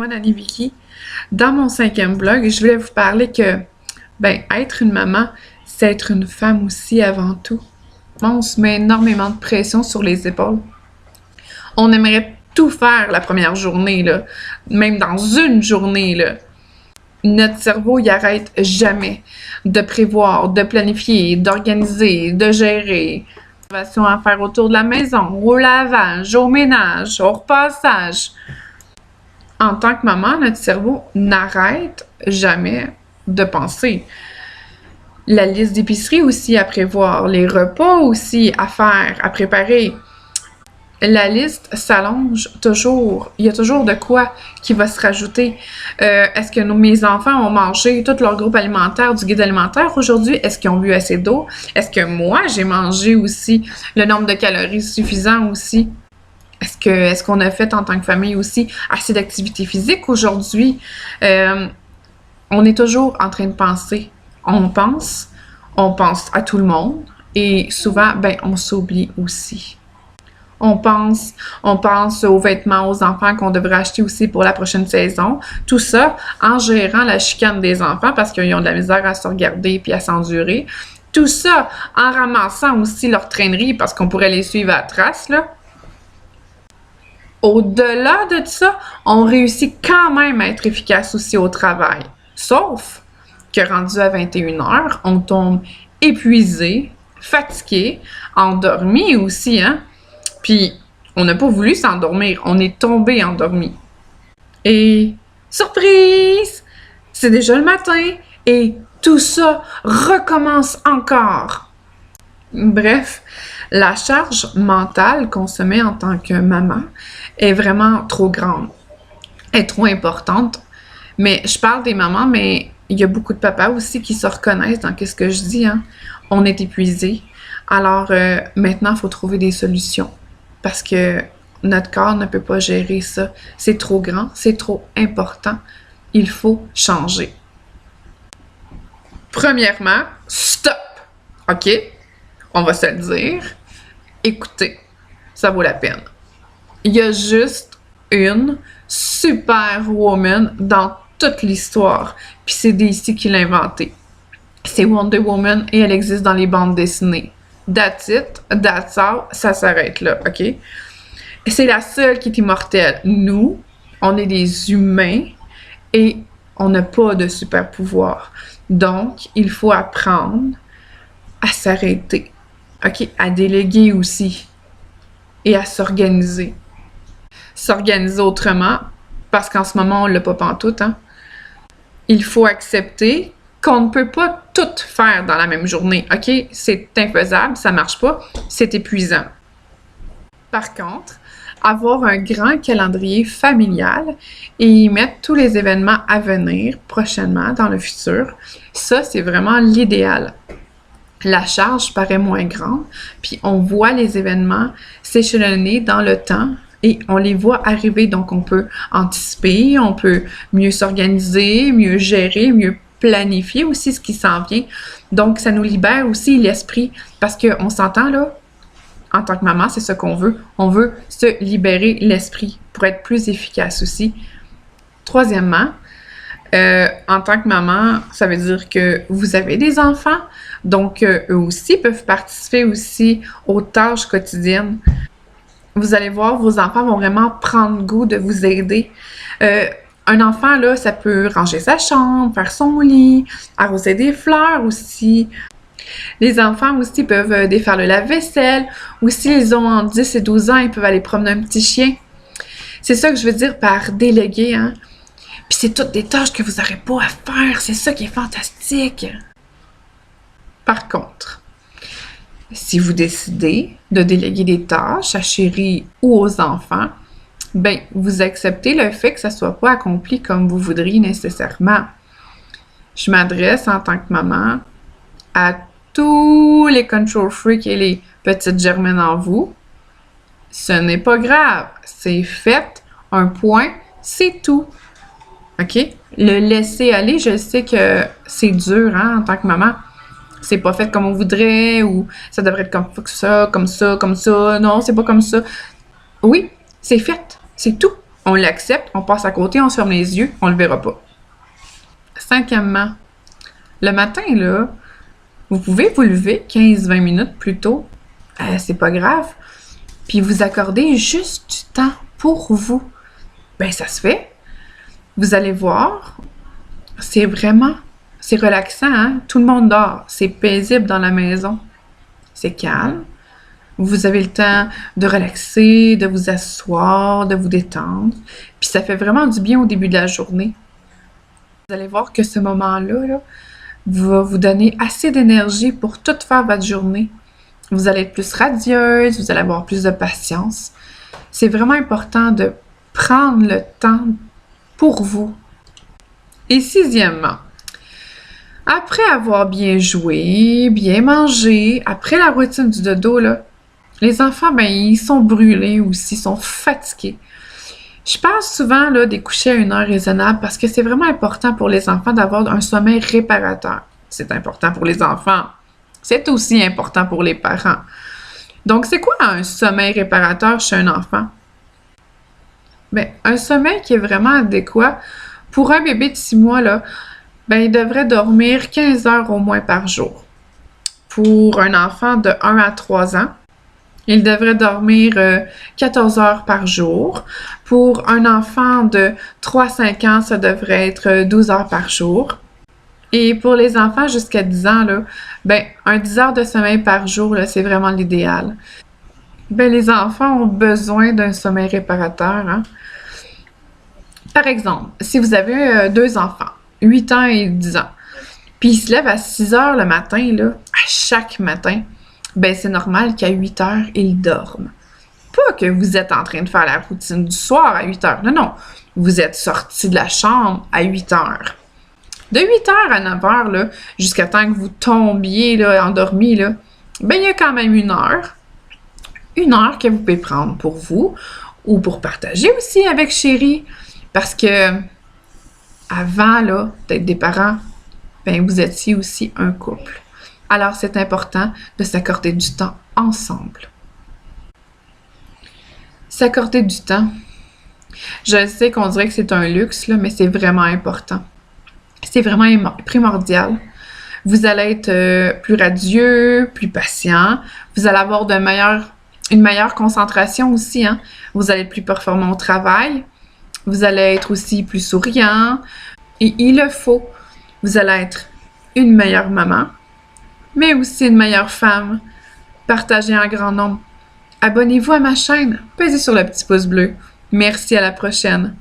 moi, Nani Vicky. Dans mon 5e vlog, je voulais vous parler que, être une maman, c'est être une femme aussi avant tout. On se met énormément de pression sur les épaules. On aimerait tout faire la première journée, là. Même dans une journée, là. Notre cerveau, il arrête jamais de prévoir, de planifier, d'organiser, de gérer. À faire autour de la maison, au lavage, au ménage, au repassage. En tant que maman, notre cerveau n'arrête jamais de penser. La liste d'épicerie aussi à prévoir, les repas aussi à faire, à préparer. La liste s'allonge toujours. Il y a toujours de quoi qui va se rajouter. Est-ce que mes enfants ont mangé tout leur groupe alimentaire du guide alimentaire aujourd'hui? Est-ce qu'ils ont bu assez d'eau? Est-ce que moi, j'ai mangé aussi le nombre de calories suffisant aussi? Est-ce qu'on a fait en tant que famille aussi assez d'activité physique aujourd'hui? On est toujours en train de penser. On pense à tout le monde et souvent, on s'oublie aussi. On pense aux vêtements aux enfants qu'on devrait acheter aussi pour la prochaine saison. Tout ça en gérant la chicane des enfants parce qu'ils ont de la misère à se regarder puis à s'endurer. Tout ça en ramassant aussi leur traînerie parce qu'on pourrait les suivre à la trace, là. Au-delà de ça, on réussit quand même à être efficace aussi au travail. Sauf que rendu à 21h, on tombe épuisé, fatigué, endormi aussi, hein? Puis, on n'a pas voulu s'endormir, on est tombé endormi. Et, surprise! C'est déjà le matin et tout ça recommence encore. Bref, la charge mentale qu'on se met en tant que maman est vraiment trop grande, est trop importante. Mais je parle des mamans, mais il y a beaucoup de papas aussi qui se reconnaissent dans ce que je dis, hein. On est épuisé. Alors, maintenant, il faut trouver des solutions. Parce que notre corps ne peut pas gérer ça. C'est trop grand, c'est trop important. Il faut changer. Premièrement, stop! OK? On va se le dire. Écoutez, ça vaut la peine. Il y a juste une superwoman dans toute l'histoire. Puis c'est DC qui l'a inventée. C'est Wonder Woman et elle existe dans les bandes dessinées. That's it, that's all, ça s'arrête là, OK? C'est la seule qui est immortelle. Nous, on est des humains et on n'a pas de super pouvoir. Donc, il faut apprendre à s'arrêter, OK? À déléguer aussi et à s'organiser. S'organiser autrement, parce qu'en ce moment, on l'a pas pantoute, hein? Il faut accepter qu'on ne peut pas tout faire dans la même journée, OK? C'est infaisable, ça marche pas, c'est épuisant. Par contre, avoir un grand calendrier familial et y mettre tous les événements à venir prochainement dans le futur, ça, c'est vraiment l'idéal. La charge paraît moins grande, puis on voit les événements s'échelonner dans le temps et on les voit arriver, donc on peut anticiper, on peut mieux s'organiser, mieux gérer, mieux planifier aussi ce qui s'en vient. Donc, ça nous libère aussi l'esprit parce qu'on s'entend là, en tant que maman, c'est ce qu'on veut. On veut se libérer l'esprit pour être plus efficace aussi. Troisièmement, en tant que maman, ça veut dire que vous avez des enfants, donc eux aussi peuvent participer aussi aux tâches quotidiennes. Vous allez voir, vos enfants vont vraiment prendre goût de vous aider. Un enfant, là, ça peut ranger sa chambre, faire son lit, arroser des fleurs aussi. Les enfants aussi peuvent défaire le lave-vaisselle, ou s'ils ont entre 10 et 12 ans, ils peuvent aller promener un petit chien. C'est ça que je veux dire par déléguer, hein. Puis c'est toutes des tâches que vous n'aurez pas à faire, c'est ça qui est fantastique. Par contre, si vous décidez de déléguer des tâches à chérie ou aux enfants, vous acceptez le fait que ça ne soit pas accompli comme vous voudriez nécessairement. Je m'adresse en tant que maman à tous les control freaks et les petites germaines en vous. Ce n'est pas grave, c'est fait, un point, c'est tout. OK? Le laisser aller, je sais que c'est dur, hein, en tant que maman. C'est pas fait comme on voudrait, ou ça devrait être comme ça, comme ça, comme ça. Non, c'est pas comme ça. Oui, c'est fait. C'est tout. On l'accepte, on passe à côté, on se ferme les yeux, on le verra pas. Cinquièmement, le matin, là, vous pouvez vous lever 15-20 minutes plus tôt. C'est pas grave. Puis vous accordez juste du temps pour vous. Ben, ça se fait. Vous allez voir, c'est relaxant, hein? Tout le monde dort. C'est paisible dans la maison. C'est calme. Vous avez le temps de relaxer, de vous asseoir, de vous détendre. Puis ça fait vraiment du bien au début de la journée. Vous allez voir que ce moment-là, là, va vous donner assez d'énergie pour tout faire votre journée. Vous allez être plus radieuse, vous allez avoir plus de patience. C'est vraiment important de prendre le temps pour vous. Et sixièmement, après avoir bien joué, bien mangé, après la routine du dodo, là, les enfants, ben, ils sont brûlés aussi, ils sont fatigués. Je parle souvent là, des couchers à une heure raisonnable parce que c'est vraiment important pour les enfants d'avoir un sommeil réparateur. C'est important pour les enfants. C'est aussi important pour les parents. Donc, c'est quoi un sommeil réparateur chez un enfant? Bien, un sommeil qui est vraiment adéquat pour un bébé de 6 mois, là, ben, il devrait dormir 15 heures au moins par jour. Pour un enfant de 1 à 3 ans, il devrait dormir 14 heures par jour. Pour un enfant de 3 à 5 ans, ça devrait être 12 heures par jour. Et pour les enfants jusqu'à 10 ans, là, ben, un 10 heures de sommeil par jour, là, c'est vraiment l'idéal. Ben, les enfants ont besoin d'un sommeil réparateur, hein. Par exemple, si vous avez 2 enfants, 8 ans et 10 ans, puis ils se lèvent à 6 heures le matin, là, à chaque matin, ben c'est normal qu'à 8 heures, ils dorment. Pas que vous êtes en train de faire la routine du soir à 8 heures. Non, non. Vous êtes sorti de la chambre à 8 heures. De 8 heures à 9 heures, là, jusqu'à temps que vous tombiez là, endormi, là, ben il y a quand même 1 heure. 1 heure que vous pouvez prendre pour vous ou pour partager aussi avec chérie. Parce que avant là, d'être des parents, ben vous étiez aussi un couple. Alors c'est important de s'accorder du temps ensemble. S'accorder du temps. Je sais qu'on dirait que c'est un luxe, là, mais c'est vraiment important. C'est vraiment primordial. Vous allez être plus radieux, plus patient. Vous allez avoir une meilleure concentration aussi, hein. Vous allez être plus performant au travail. Vous allez être aussi plus souriant. Et il le faut. Vous allez être une meilleure maman, mais aussi une meilleure femme. Partagez en grand nombre. Abonnez-vous à ma chaîne. Pesez sur le petit pouce bleu. Merci, à la prochaine.